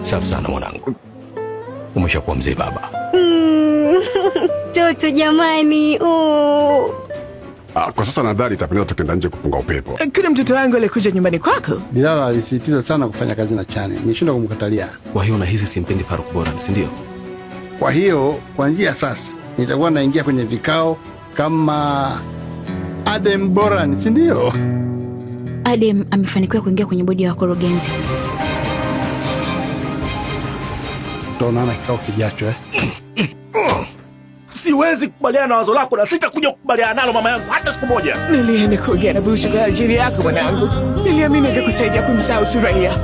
Safi sana mwanangu. Umeshakuwa mzee baba. Toto jamani. Kwa sasa nadhani itapendeza tukenda nje kupunga upepo. Kuna mtoto wangu alikuja nyumbani kwako. Bilal alisisitiza sana kufanya kazi na Chane. Nishindwa kumkatalia. Kwa hiyo unahisi simpendi Faruk Boran, si ndio? Kwa hiyo kuanzia sasa nitakuwa naingia kwenye vikao kama Adem Boran, si ndio? Adem amefanikiwa kuingia kwenye bodi ya wakurugenzi. Tunaona kikao kijacho Siwezi kukubaliana na wazo lako na sitakuja kukubaliana nalo mama yangu hata siku moja. Nilienda kuongea na Bushu kwa ajili yako mwanangu. Niliamini ningekusaidia kumsahau Suraya.